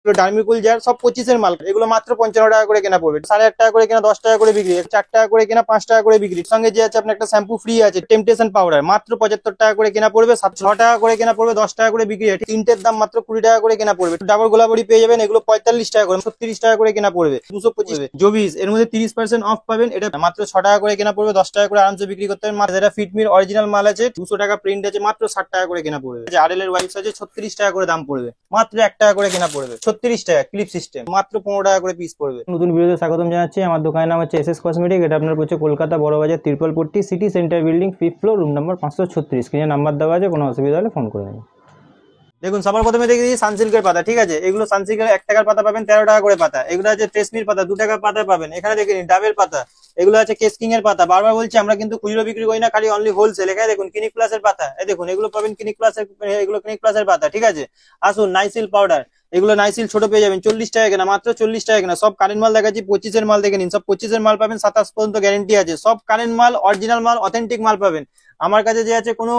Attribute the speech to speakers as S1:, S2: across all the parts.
S1: Dermicool jar সব 25-এর মাল, এগুলো মাত্র 55 টাকা করে কেনা পড়বে। 8.5 টাকা করে কেনা 10 টাকা করে বিক্রি, 4 টাকা করে কেনা 5 টাকা করে বিক্রি। সঙ্গে যে আছে আপনার একটা শ্যাম্পু ফ্রি আছে টেম্পটেশন পাউডার, মাত্র 75 টাকা করে কেনা পড়বে। 6 টাকা করে কেনা পড়বে, 10 টাকা করে বিক্রি। তিনটের দাম মাত্র 20 টাকা করে কেনা পড়বে। ডাবল গোলাপড়ি পেয়ে যাবেন, এগুলো 45 টাকা করে, 36 টাকা করে কেনা পড়বে। 225 জবিস, এর মধ্যে 30% অফ পাবেন। এটা মাত্র 6 টাকা করে কেনা পড়বে, 10 টাকা করে আরামসে বিক্রি করতে পারেন। যেটা ফিটমির অরিজিনাল মাল আছে, 200 টাকা প্রিন্ট আছে, মাত্র 60 টাকা করে কেনা পড়বে। আরএল এর ওয়াইপস আছে 36 টাকা করে দাম পড়বে, মাত্র 1 টাকা করে কেনা পড়বে। 36 টাকা ক্লিপ সিস্টেম, মাত্র 15 টাকা করে পিস পড়বে। নতুন ভিডিওতে স্বাগতম জানাচ্ছি। আমার দোকানের নাম হচ্ছে এসএস কসমেটিক। এটা আপনার হচ্ছে Kolkata Burrabazar Tripalpatti city centre building 5th floor, room number 536। স্ক্রিনে নাম্বার দেওয়া আছে, কোনো অসুবিধা হলে ফোন করে নেবেন। দেখুন সবার প্রথমে দেখে দিই সানসিল্কের পাতা, ঠিক আছে। এগুলো সানসিল্কের 1 টাকার পাতা পাবেন, 13 টাকা করে পাতা। এগুলো আছে ট্রেসমির পাতা, 2 টাকার পাতা পাবেন। এখানে দেখে নিন ডাবের পাতা, এগুলো আছে কেসকিং এর পাতা। বারবার বলছি আমরা কিন্তু খুচরো বিক্রি করি না, খালি অনলি হোলসেল। এখানে দেখুন ক্লিনিক প্লাসের পাতা, এই দেখুন এগুলো পাবেন ক্লিনিক প্লাসের, এগুলো ক্লিনিক প্লাসের পাতা, ঠিক আছে। আসুন নাইসিল পাউডার, এগুলো নাইসিল ছোট পেয়ে যাবেন 40 টাকা কেনা, মাত্র 40 টাকা কেনা। সব কারেন্ট মাল দেখাচ্ছি, 25-এর মাল দেখে নিন। সব 25-এর মাল পাবেন, 27 পর্যন্ত গ্যারেন্টি আছে। সব কারেন্ট মাল, অরিজিনাল মাল, অথেন্টিক মাল পাবেন। আমার কাছে যে আছে কোনো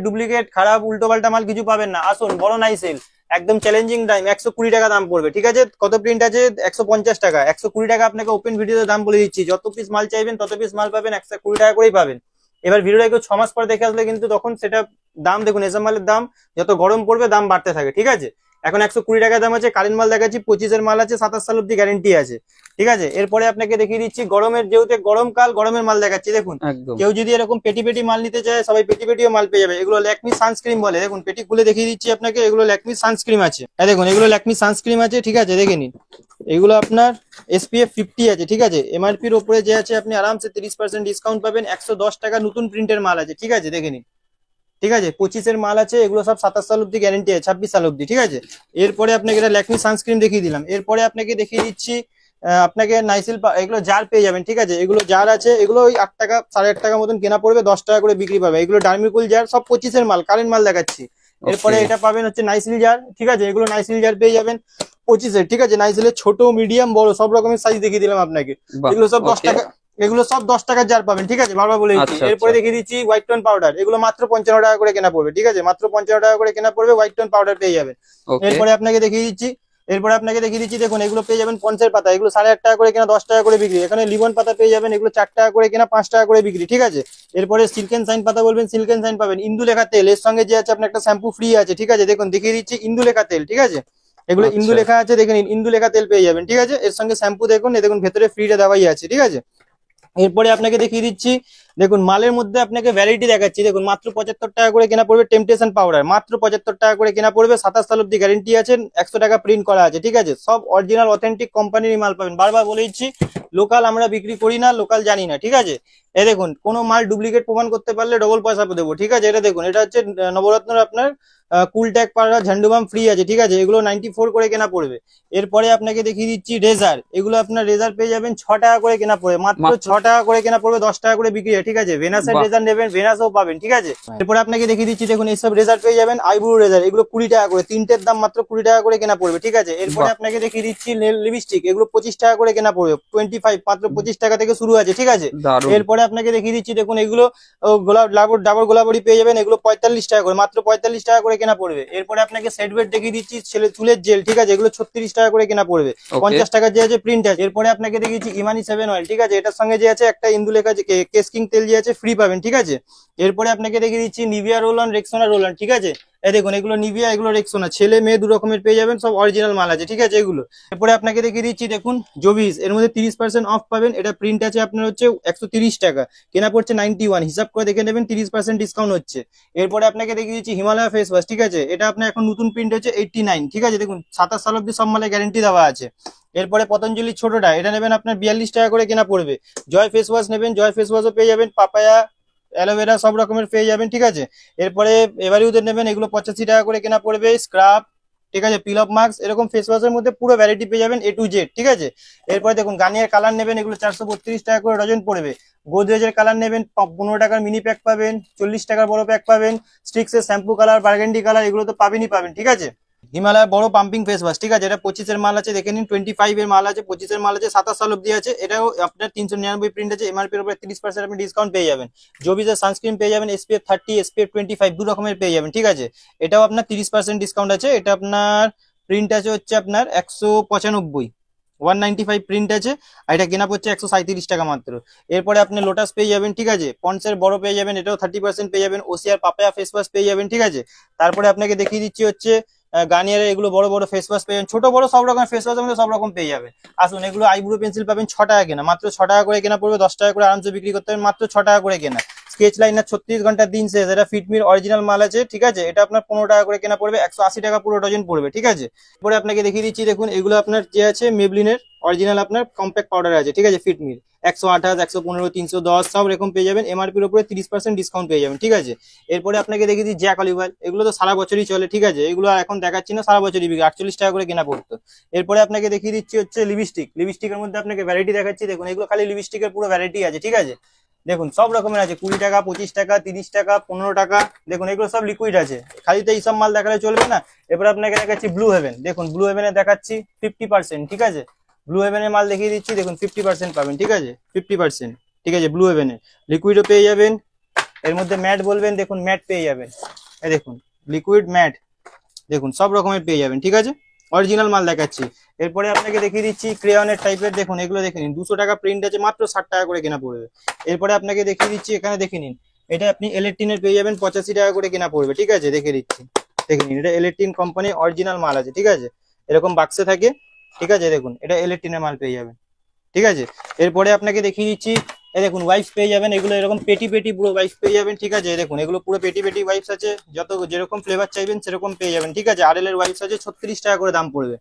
S1: ডুপ্লিকেট খারাপ উল্টো পাল্টা মাল কিছু পাবেন না। আসুন বড় নাইসিল, একদম চ্যালেঞ্জিং টাইম, 120 টাকা দাম পড়বে, ঠিক আছে। কত প্রিন্ট আছে? 150 টাকা। 120 টাকা আপনাকে ওপেন ভিডিওতে দাম বলে দিচ্ছি। যত পিস মাল চাইবেন তত পিস মাল পাবেন, 120 টাকা করেই পাবেন। এবার ভিডিওটা কেউ 6 মাস পর দেখে আসলে কিন্তু তখন সেটা দাম দেখুন, এসব মালের দাম যত গরম পড়বে দাম বাড়তে থাকে, ঠিক আছে। এখন 120 টাকা দাম আছে, কারেন্ট মাল দেখাচ্ছি, 25-এর মাল আছে, 27 সাল অব্দি গ্যারেন্টি আছে, ঠিক আছে। এরপরে আপনাকে দেখিয়ে দিচ্ছি গরমের, যেহেতু গরমকাল, গরমের মাল দেখাচ্ছি। দেখুন কেউ যদি এরকম পেটি পেটি মাল নিতে চায়, সবাই পেটি পেটিও মাল পেয়ে যাবে। এগুলো ল্যাকমি সানস্ক্রিন বলে, দেখুন পেটি খুলে দেখিয়ে দিচ্ছি আপনাকে। এগুলো ল্যাকমি সানস্ক্রিন আছে, দেখুন এগুলো ল্যাকমি সানস্ক্রিন আছে, ঠিক আছে। দেখে নিন, এগুলো আপনার SPF 50 আছে, ঠিক আছে। এমআরপির উপরে যে আছে আপনি আরামসে 30% ডিসকাউন্ট পাবেন। 110 টাকা নতুন প্রিন্টের মাল আছে, ঠিক আছে। দেখে নিন, ঠিক আছে। 25-এর মাল আছে, এগুলো সব 27 সাল অব্দি গ্যারেন্টি আছে, 26 সাল অব্দি, ঠিক আছে। এরপরে আপনাকে এটা ল্যাকমি সানস্ক্রিন দেখিয়ে দিলাম। এরপরে আপনাকে দেখিয়ে দিচ্ছি আপনাকে নাইসিল, এগুলো জার পেয়ে যাবেন, ঠিক আছে। এগুলো জার আছে, এগুলো ওই 8 টাকা 8.5 টাকা মতন কেনা পড়বে, 10 টাকা করে বিক্রি পাবে। এগুলো ডার্মিকুল জার, সব 25-এর মাল, কারেন্ট মাল দেখাচ্ছি। এরপরে এটা পাবেন হচ্ছে নাইসিল জার, ঠিক আছে। এগুলো নাইসিল জার পেয়ে যাবেন 25-এর, ঠিক আছে। নাইসিলের ছোট, মিডিয়াম, বড় সব রকমের সাইজ দেখিয়ে দিলাম আপনাকে। এগুলো সব 10 টাকা, এগুলো সব 10 টাকার জার পাবেন, ঠিক আছে। বারবার বলে দিচ্ছি। এরপরে দেখিয়ে দিচ্ছি হোয়াইট টোন পাউডার, এগুলো মাত্র 55 টাকা করে কেনা পড়বে, ঠিক আছে। মাত্র 55 টাকা করে কেনা পড়বে, হোয়াইট টোন পাউডার পেয়ে যাবেন। এরপরে আপনাকে দেখিয়ে দিচ্ছি, দেখুন এগুলো পেয়ে যাবেন পন্সের পাতা, এগুলো 8.5 টাকা করে কেনা, 10 টাকা করে বিক্রি। এখানে লিবন পাতা পেয়ে যাবেন, এগুলো 4 টাকা করে কেনা, 5 টাকা করে বিক্রি, ঠিক আছে। এরপরে সিল্কেন সাইন পাতা বলবেন, সিল্কেন সাইন পাবেন। ইন্দু লেখা তেল, এর সঙ্গে যে আছে আপনার একটা শ্যাম্পু ফ্রি আছে, ঠিক আছে। দেখুন দেখিয়ে দিচ্ছি ইন্দু লেখা তেল, ঠিক আছে। এগুলো ইন্দু লেখা আছে, দেখে নিন, ইন্দু লেখা তেল পেয়ে যাবেন, ঠিক আছে। এর সঙ্গে শ্যাম্পু দেখুন, দেখুন ভেতরে ফ্রিটা দেওয়াই আছে, ঠিক আছে। এরপরে আপনাকে দেখিয়ে দিচ্ছি, দেখুন মালের মধ্যে আপনাকে ভ্যারাইটি দেখাচ্ছি। দেখুন মাত্র 75 টাকা করে কেনা পড়বে টেম্পটেশন পাউডার, মাত্র 75 টাকা করে কেনা পড়বে। 27 সাল অব্দি গ্যারেন্টি আছে, 100 টাকা প্রিন্ট করা আছে, ঠিক আছে। সব অরিজিনাল অথেন্টিক কোম্পানির মাল পাবেন। বারবার বলে দিচ্ছি, লোকাল আমরা বিক্রি করি না, লোকাল জানি না, ঠিক আছে। এই দেখুন কোনো মাল ডুপ্লিকেট প্রমাণ করতে পারলে ডবল পয়সা দেবো, ঠিক আছে। এটা দেখুন, এটা হচ্ছে নবরত্নর আপনার কুল ট্যাগ পাউডার, ঝান্ডুবাম ফ্রি আছে, ঠিক আছে। এগুলো 94 করে কেনা পড়বে। এরপরে আপনাকে দেখিয়ে দিচ্ছি রেজার, এগুলো আপনার রেজার পেয়ে যাবেন 6 টাকা করে কেনা পড়বে, মাত্র 6 টাকা করে কেনা পড়বে, 10 টাকা করে বিক্রি হয়, ঠিক আছে। ভেনাসের রেজার নেবেন, ভেনাসও পাবেন, ঠিক আছে। এরপরে আপনাকে দেখিয়ে দিচ্ছি, দেখুন এইসব রেজার পেয়ে যাবেন। আইব্রো রেজার, এগুলো 20 টাকা করে, তিনটের দাম মাত্র 20 টাকা করে কেনা পড়বে, ঠিক আছে। এরপরে আপনাকে দেখিয়ে দিচ্ছি লিপস্টিক, এগুলো 25 টাকা করে কেনা পড়বে, 25, মাত্র 25 টাকা থেকে শুরু আছে, ঠিক আছে। এরপরে আপনাকে দেখিয়ে দিচ্ছি, দেখুন এগুলো ডাবল গোলাপড়ি পেয়ে যাবেন, এগুলো 45 টাকা করে, মাত্র 45 টাকা করে কেনা পড়বে। এরপরে আপনাকে সেট ওয়েট দেখিয়ে দিচ্ছি, চুলের জেল, ঠিক আছে। এগুলো 36 টাকা করে কেনা পড়বে, 50 টাকার যে আছে প্রিন্ট আছে। এরপরে আপনাকে দেখিয়েছি ইমানি 7 অয়েল, ঠিক আছে। এটার সঙ্গে যে আছে একটা ইন্দু লেখা আছে, কেসকিং তেল যে আছে ফ্রি পাবেন, ঠিক আছে। এরপরে আপনাকে দেখিয়ে দিচ্ছি Nivea roll on, Rexona roll on, ঠিক আছে। এই দেখুন এগুলো নিভিয়া, এগুলো রেক্সোনা, ছেলে মেয়ে 2 রকমের পেয়ে যাবেন, সব অরিজিনাল মাল আছে, ঠিক আছে এগুলো। এরপরে আপনাকে দেখিয়ে দিচ্ছি, দেখুন জবিস, এর মধ্যে 30% অফ পাবেন। এটা প্রিন্ট আছে আপনার হচ্ছে 130 টাকা, কেনা পড়ছে 91, হিসাব করে দেখে নেবেন, 30% ডিসকাউন্ট হচ্ছে। এরপরে আপনাকে দেখিয়ে দিচ্ছি হিমালয় ফেস ওয়াশ, ঠিক আছে। এটা আপনার এখন নতুন প্রিন্ট হচ্ছে 89, ঠিক আছে। দেখুন 27 সাল অব্দি সব মালে গ্যারেন্টি দেওয়া আছে। এরপরে পতঞ্জলি ছোটটা, এটা নেবেন আপনার 42 টাকা করে কেনা পড়বে। জয় ফেস ওয়াশ নেবেন, জয় ফেস ওয়াশও পেয়ে যাবেন, পাপায়া, অ্যালোভেরা সব রকমের পেয়ে যাবেন, ঠিক আছে। এরপরে এভারিউদের নেবেন, এগুলো 85 টাকা করে কেনা পড়বে। স্ক্রাব, ঠিক আছে, পিল অফ মাস্ক, এরকম ফেস ওয়াশের মধ্যে পুরো ভ্যারাইটি পেয়ে যাবেন A to Z, ঠিক আছে। এরপরে দেখুন গার্নিয়ার কালার নেবেন, এগুলো 432 টাকা করে ডজন পড়বে। গোদরেজের কালার নেবেন, 15 টাকার মিনি প্যাক পাবেন, 40 টাকার বড় প্যাক পাবেন। স্ট্রিক্সের শ্যাম্পু কালার, বার্গেন্ডি কালার, এগুলো তো পাবেনই পাবেন, ঠিক আছে। হিমালয় বড় পাম্পিং ফেস ওয়াশ, ঠিক আছে। এটা 25-এর মাল আছে, দেখে নিন। 25-এর মাল আছে, 25-এর মাল আছে, 27 সাল অব্দি আছে। এটাও আপনার 399 প্রিন্ট আছে, এমআরপির উপরে 30% আপনি ডিসকাউন্ট পেয়ে যাবেন। জবিসের সানস্ক্রিন পেয়ে যাবেন, SPF 30, SPF 25, 2 রকমের পেয়ে যাবেন, ঠিক আছে। এটাও আপনার 30% ডিসকাউন্ট আছে, এটা আপনার প্রিন্ট আছে হচ্ছে আপনার 195, 195 প্রিন্ট আছে, আর এটা কেনা পড়ছে 137 টাকা মাত্র। এরপরে আপনি লোটাস পেয়ে যাবেন, ঠিক আছে, পন্ডসের বড় পেয়ে যাবেন, এটাও 30% পেয়ে যাবেন। ওসিআর পাপায়া ফেস ওয়াশ পেয়ে যাবেন, ঠিক আছে। তারপরে আপনাকে দেখিয়ে দিচ্ছি হচ্ছে গার্নিয়ারের এগুলো বড় বড় ফেস ওয়াশ পেয়ে যাবেন, ছোট বড় সব রকম ফেস ওয়াশের মধ্যে সব রকম পেয়ে যাবেন। আসুন, এগুলো আইব্রো পেন্সিল পাবেন 6 টাকা কেনা, মাত্র 6 টাকা করে কেনা পড়বে, 10 টাকা করে আরামসে বিক্রি করতে হবে, মাত্র 6 টাকা করে কেনা। স্কেচ লাইনার 36 ঘন্টার দিন শেষ, এটা ফিটমির অরিজিনাল মাল আছে, ঠিক আছে, এটা আপনার 15 টাকা করে কেনা পড়বে, 180 টাকা পুরো ডজন পড়বে, ঠিক আছে। পরে আপনাকে দেখিয়ে দিচ্ছি, দেখুন এগুলো আপনার যে আছে মেবলিনের অরিজিনাল আপনার কম্প্যাক্ট পাউডার আছে, ঠিক আছে, ফিটমির 128, 115, 310 সব রকম পেয়ে যাবেন, এমআরপির উপরে 30% ডিসকাউন্ট পেয়ে যাবেন, ঠিক আছে। এরপরে আপনাকে দেখিয়ে দিই জ্যাক অলিভ অয়েল, এগুলো তো সারা বছরই চলে, ঠিক আছে, এগুলো আর এখন দেখাচ্ছি না, সারা বছরই বিক্রি, 48 টাকা করে কেনা পড়তো। এরপরে আপনাকে দেখিয়ে দিচ্ছি হচ্ছে লিপস্টিক, লিপস্টিকের মধ্যে আপনাকে ভ্যারাইটি দেখাচ্ছি, দেখুন এগুলো খালি লিপস্টিকের পুরো ভ্যারাইটি আছে, ঠিক আছে। দেখুন সব রকমের আছে, 20 টাকা, 25 টাকা, 30 টাকা, 15 টাকা, দেখুন এগুলো সব লিকুইড আছে, খালি তো এইসব মাল দেখালে চলবে না। এরপর আপনাকে দেখাচ্ছি ব্লু হেভেন, দেখুন ব্লু হেভেনে দেখাচ্ছি 50%, ঠিক আছে, ব্লু হেভেনের মাল দেখিয়ে দিচ্ছি, দেখুন 50% পাবেন, ঠিক আছে, 50%, ঠিক আছে, ব্লু হেভেনে লিকুইডও পেয়ে যাবেন। এর মধ্যে ম্যাট বলবেন, দেখুন ম্যাট পেয়ে যাবেন, এই দেখুন লিকুইড ম্যাট, দেখুন সব রকমের পেয়ে যাবেন, ঠিক আছে, অরিজিনাল মাল দেখাচ্ছি। এরপরে আপনাকে দেখিয়ে দিচ্ছি ক্রেয়নের টাইপের, দেখুন এগুলো দেখে নিন, 200 টাকা প্রিন্ট আছে, মাত্র 60 টাকা করে কেনা পড়বে। এরপরে আপনাকে দেখিয়ে দিচ্ছি, এখানে দেখে নিন, এটা আপনি ইলেকট্রিনের পেয়ে যাবেন, 85 টাকা করে কেনা পড়বে, ঠিক আছে, দেখে দিচ্ছি, দেখে নিন, এটা ইলেকট্রিন কোম্পানি অরিজিনাল মাল আছে, ঠিক আছে, এরকম বাক্সে থাকে, ঠিক আছে, দেখুন এটা ইলেকট্রিনের মাল পেয়ে যাবেন, ঠিক আছে। এরপরে আপনাকে দেখিয়ে দিচ্ছি, এই দেখুন ওয়াইপস পেয়ে যাবেন, এগুলো এরকম পেটি পেটি পুরো ওয়াইপস পেয়ে যাবেন, ঠিক আছে, দেখুন এগুলো পুরো পেটি পেটি ওয়াইপস আছে, যত যেরকম ফ্লেভার চাইবেন সেরকম পেয়ে যাবেন, ঠিক আছে। আরএল এর ওয়াইপস আছে, 36 টাকা করে দাম পড়বে,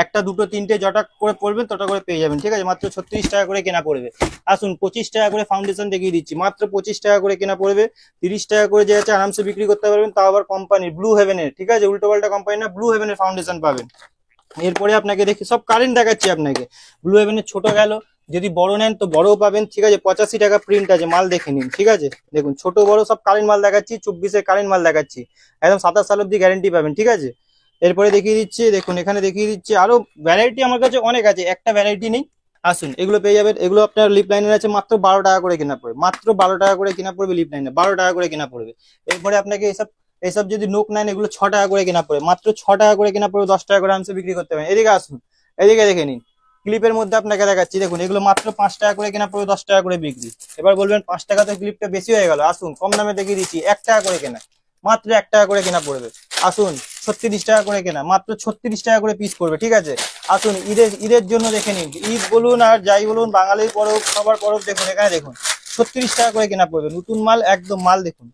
S1: একটা দুটো তিনটে যটা করে পড়বেন তটা করে পেয়ে যাবেন, ঠিক আছে, মাত্র 36 টাকা করে কেনা পড়বে। আসুন 25 টাকা করে ফাউন্ডেশন দেখিয়ে দিচ্ছি, মাত্র 25 টাকা করে কেনা পড়বে, 30 টাকা করে যে আছে আরামসে বিক্রি করতে পারবেন, তাও আবার কোম্পানি ব্লু হেভেনের, ঠিক আছে, উল্টো পাল্টা কোম্পানি না, ব্লু হেভেনের ফাউন্ডেশন পাবেন। এরপরে আপনাকে দেখি সব কারেন্ট দেখাচ্ছি আপনাকে, ব্লু হেভেনের ছোট গেল, যদি বড় নেন তো বড়ও পাবেন, ঠিক আছে, 85 টাকা প্রিন্ট আছে, মাল দেখে নিন, ঠিক আছে, দেখুন ছোট বড় সব কারেন্ট মাল দেখাচ্ছি, 24-এর কারেন্ট মাল দেখাচ্ছি, একদম 27 সাল অব্দি গ্যারেন্টি পাবেন, ঠিক আছে। এরপরে দেখিয়ে দিচ্ছি, দেখুন এখানে দেখিয়ে দিচ্ছি আরো ভ্যারাইটি আমার কাছে অনেক আছে, একটা ভ্যারাইটি নেই। আসুন এগুলো পেয়ে যাবেন, এগুলো আপনার লিপ লাইনার আছে, মাত্র 12 টাকা করে কেনা পড়বে, মাত্র 12 টাকা করে কেনা পড়বে, লিপ লাইনার 12 টাকা করে কেনা পড়বে। এরপরে আপনাকে এসব এসব যদি নোক নেন, এগুলো 6 টাকা করে কেনা পড়বে, মাত্র 6 টাকা করে কেনা পড়বে, 10 টাকা করে আরামসে বিক্রি করতে পারেন। এদিকে আসুন, এদিকে দেখে নিন, ক্লিপের মধ্যে আপনাকে দেখাচ্ছি, দেখুন এগুলো মাত্র 5 টাকা করে কেনা পড়বে, 10 টাকা করে বিক্রি। এবার বলবেন 5 টাকা তো ক্লিপটা বেশি হয়ে গেল, আসুন কম দামে দেখিয়ে দিচ্ছি, 1 টাকা করে কেনা, মাত্র 1 টাকা করে কেনা পড়বে। আসুন 36 টাকা করে কেনা, মাত্র 36 টাকা করে পিস পড়বে, ঠিক আছে। আসুন ঈদের জন্য দেখে নিন, ঈদ বলুন আর যাই বলুন, বাঙালির পরব সবার পরব, দেখুন এখানে দেখুন 36 টাকা করে কেনা পড়বে, নতুন মাল, একদম মাল দেখুন,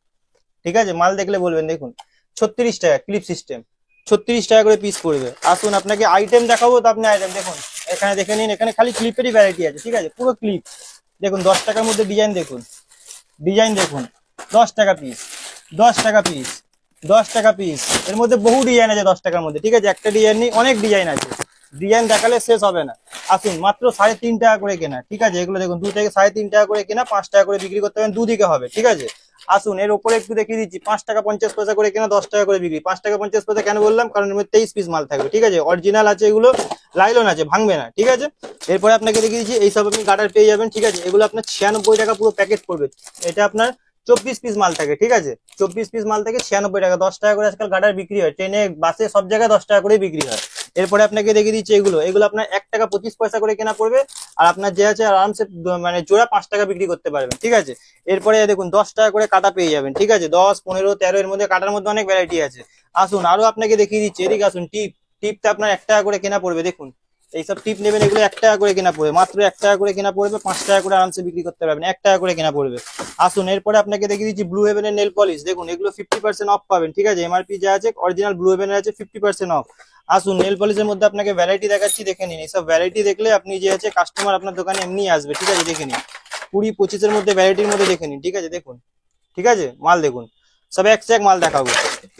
S1: ঠিক আছে, মাল দেখলে বলবেন, দেখুন 36 টাকা ক্লিপ সিস্টেম, 36 টাকা করে পিস পড়বে। আসুন আপনাকে আইটেম দেখাবো, তো আপনি আইটেম দেখুন, এখানে দেখে নিন, এখানে খালি ক্লিপেরই ভ্যারাইটি আছে, ঠিক আছে, পুরো ক্লিপ, দেখুন 10 টাকার মধ্যে ডিজাইন দেখুন, ডিজাইন দেখুন, 10 টাকা পিস, 10 টাকা পিস, 10 টাকা পিস, এর মধ্যে বহু ডিজাইন আছে 10 টাকার মধ্যে, ঠিক আছে, একটা ডিজাইন নেই, অনেক ডিজাইন আছে, ডিজাইন দেখালে শেষ হবে না। আসুন মাত্র 3.5 টাকা করে কেনা, ঠিক আছে, এগুলো দেখুন 2 থেকে 3.5 টাকা করে কেনা, 5 টাকা করে বিক্রি করতে পারেন, দুদিকে হবে, ঠিক আছে। আসুন এর উপরে একটু দেখিয়ে দিচ্ছি, 5 টাকা 50 পয়সা করে কেনা, 10 টাকা করে বিক্রি, 5 টাকা 50 পয়সা কেন বললাম, কারণ এর মধ্যে 23 পিস মাল থাকবে, ঠিক আছে, অরিজিনাল আছে, এগুলো লাইলন আছে, ভাঙবে না, ঠিক আছে। এরপরে আপনাকে দেখিয়ে দিচ্ছি, এইসব আপনি গার্ডার পেয়ে যাবেন, ঠিক আছে, এগুলো আপনার 96 টাকা পুরো প্যাকেট পড়বে, এটা আপনার 24 পিস মাল থাকে, ঠিক আছে, 24 পিস মাল থাকে, 96 টাকা, 10 টাকা করে আজকাল গার্ডার বিক্রি হয়, ট্রেনে বাসে সব জায়গায় 10 টাকা করে বিক্রি হয়। এরপরে আপনাকে দেখিয়ে দিচ্ছি, এগুলো এগুলো আপনার 1 টাকা 25 পয়সা করে কেনা পড়বে, আর আপনার যে আছে আরামসে মানে জোড়া 5 টাকা বিক্রি করতে পারবেন, ঠিক আছে। এরপরে দেখুন 10 টাকা করে কাটা পেয়ে যাবেন, ঠিক আছে, 10, 15, 13 এর মধ্যে কাটার মধ্যে অনেক ভ্যারাইটি আছে। আসুন আরো আপনাকে দেখিয়ে দিচ্ছি, এদিকে আসুন, টিপ, টিপটা আপনার 1 টাকা করে কেনা পড়বে, দেখুন এইসব টিপ নেবেন, এগুলো 1 টাকা করে কেনা পড়বে, মাত্র 1 টাকা করে কেনা পড়বে, 5 টাকা করে আরামসে বিক্রি করতে পারবেন, 1 টাকা করে কেনা পড়বে। আসুন এরপরে আপনাকে দেখিয়ে দিচ্ছি ব্লু হেভেনের নেল পলিশ, দেখুন এগুলো 50% অফ পাবেন, ঠিক আছে, এমআরপি যা আছে অরিজিনাল ব্লু হেভেনের আছে 50% অফ। আসুন নেল পলিশের মধ্যে আপনাকে ভ্যারাইটি দেখাচ্ছি, দেখে নিন, এইসব ভ্যারাইটি দেখলে আপনি যে আছে কাস্টমার আপনার দোকানে এমনি আসবে, ঠিক আছে, দেখে নিন 20-25-এর মধ্যে ভ্যারাইটির মধ্যে দেখে নিন, ঠিক আছে, দেখুন, ঠিক আছে, মাল দেখুন, সব এক সে এক মাল দেখাবো,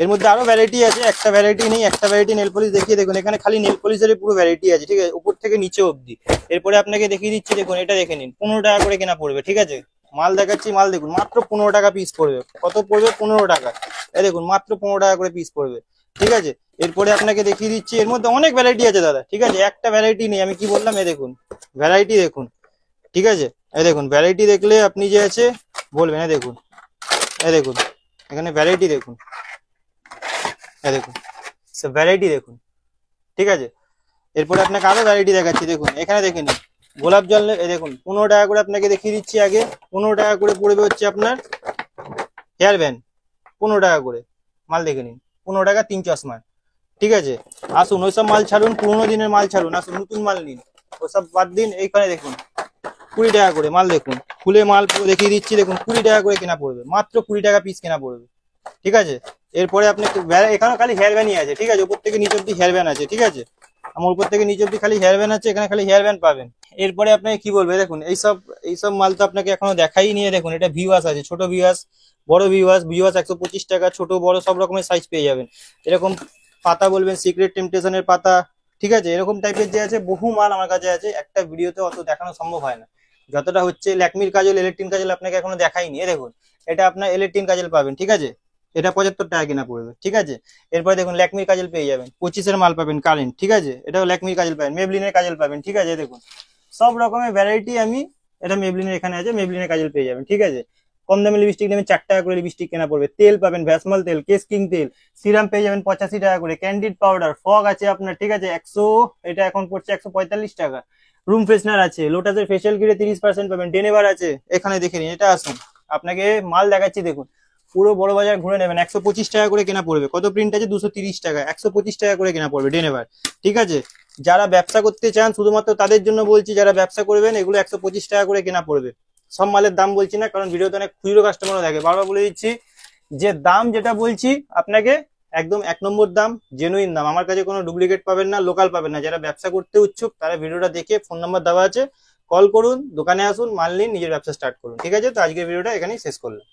S1: এর মধ্যে আরো ভ্যারাইটি আছে, একটা ভ্যারাইটি নেই, একটা ভ্যারাইটি নেল পলিশ দেখিয়ে, দেখুন এখানে খালি নেল পলিশের পুরো ভ্যারাইটি আছে, ঠিক আছে, উপর থেকে নিচে অবধি। এরপরে আপনাকে দেখিয়ে দিচ্ছি, দেখুন এটা দেখে নিন, 15 টাকা করে কেনা পড়বে, ঠিক আছে, মাল দেখাচ্ছি, মাল দেখুন, মাত্র 15 টাকা পিস পড়বে, কত পড়বে, 15 টাকা, এই দেখুন মাত্র 15 টাকা করে পিস পড়বে, ঠিক আছে। এরপরে আপনাকে দেখিয়ে দিচ্ছি, এর মধ্যে অনেক ভ্যারাইটি আছে দাদা, ঠিক আছে, একটা ভ্যারাইটি নেই, আমি কি বললাম, এই দেখুন ভ্যারাইটি দেখুন, ঠিক আছে, এই দেখুন ভ্যারাইটি দেখলে আপনি যে আছে বলবেন, এই দেখুন, এই দেখুন এখানে ভ্যারাইটি দেখুন, এই দেখুন ভ্যারাইটি দেখুন, ঠিক আছে। এরপরে আপনাকে আরো ভ্যারাইটি দেখাচ্ছি, দেখুন এখানে দেখে নিন গোলাপ জল এই দেখুন 15 টাকা করে আপনাকে দেখিয়ে দিচ্ছি। আগে 15 টাকা করে পড়বে হচ্ছে আপনার হেয়ার ব্যান্ড, 15 টাকা করে মাল দেখে নিন, 15 টাকা 3 চশমা। ঠিক আছে, আসুন ওইসব মাল ছাড়ুন, পুরোনো দিনের মাল ছাড়ুন, আসুন নতুন মাল নিন, ওসব বাদ দিন। এইখানে দেখুন 20 টাকা করে মাল, দেখুন খুলে মাল পুরো দেখিয়ে দিচ্ছি, দেখুন 20 টাকা করে কেনা পড়বে, মাত্র 20 টাকা পিস কেনা পড়বে। ঠিক আছে, এরপরে আপনি এখানে খালি হেয়ার ব্যান্ডই আছে। ঠিক আছে, উপর থেকে নিচ অব্দি হেয়ার ব্যান্ড আছে। ঠিক আছে, আমার উপর থেকে নিচ অব্দি খালি হেয়ার ব্যান্ড আছে, এখানে খালি হেয়ার ব্যান্ড পাবেন। এরপরে আপনাকে কি বলবে, দেখুন এইসব মাল তো আপনাকে এখনো দেখাই নিয়ে, দেখুন এটা ভিউয়ার্স আছে, ছোট ভিউয়ার্স, বড় ভিউয়ার্স 125 টাকা, ছোট বড় সব রকমের সাইজ পেয়ে যাবেন। এরকম পাতা বলবেন সিক্রেট টেম্পটেশনের পাতা। ঠিক আছে, এরকম টাইপের যে আছে বহু মাল আমার কাছে আছে, একটা ভিডিওতে অত দেখানো সম্ভব হয় না। যতটা হচ্ছে ল্যাকমির কাজল, ইলেকট্রিন কাজল আপনাকে এখনো দেখাইনি। দেখুন এটা আপনার ইলেকট্রিন কাজল পাবেন। ঠিক আছে, এটা 75 টাকা কিনা পড়বে। ঠিক আছে, এরপরে দেখুন ল্যাকমির কাজল পেয়ে যাবেন, 25-এর মাল পাবেন কারেন্ট। ঠিক আছে, এটাও ল্যাকমির কাজল পাবেন, মেবলিনের কাজল পাবেন। ঠিক আছে, দেখুন সব রকমের ভ্যারাইটি আমি, এটা মেবলিনের এখানে আছে, মেবলিনের কাজল পেয়ে যাবেন। ঠিক আছে, কম দামে লিপস্টিক নেবেন 4 টাকা করে লিপস্টিক কেনা পড়বে। তেল পাবেন ভ্যাসমাল তেল, কেস কিং তেল, সিরাম পেয়ে যাবেন 85 টাকা করে, ক্যান্ডিড পাউডার, ফগ আছে আপনার। ঠিক আছে, 100, এটা এখন পড়ছে 145 টাকা। রুম ফ্রেশনার আছে, লোটাসের ফেশিয়াল কিটে 30% পাবেন, ডেনেভার আছে। এখানে দেখে নিন, এটা আসুন আপনাকে মাল দেখাচ্ছি, দেখুন পুরো বড় বাজার ঘুরে নেবেন, 125 টাকা করে কেনা পড়বে। কত প্রিন্ট আছে, 230 টাকা, 125 টাকা করে কেনা পড়বে ডেনেভার। ঠিক আছে, যারা ব্যবসা করতে চান শুধুমাত্র তাদের জন্য বলছি, যারা ব্যবসা করবেন এগুলো 125 টাকা করে কেনা পড়বে। সব মালের দাম বলছি না, কারণ ভিডিওতে অনেক খুচরো কাস্টমারও দেখে, বারবার বলে দিচ্ছি যে দাম যেটা বলছি আপনাকে একদম 1 নম্বর দাম, জেনুইন দাম। আমার কাছে কোনো ডুপ্লিকেট পাবেন না, লোকাল পাবেন না। যারা ব্যবসা করতে ইচ্ছুক তারা ভিডিওটা দেখে, ফোন নাম্বার দেওয়া আছে, কল করুন, দোকানে আসুন, মাল নিন, নিজের ব্যবসা স্টার্ট করুন। ঠিক আছে, তো আজকের ভিডিওটা এখানেই শেষ করলাম।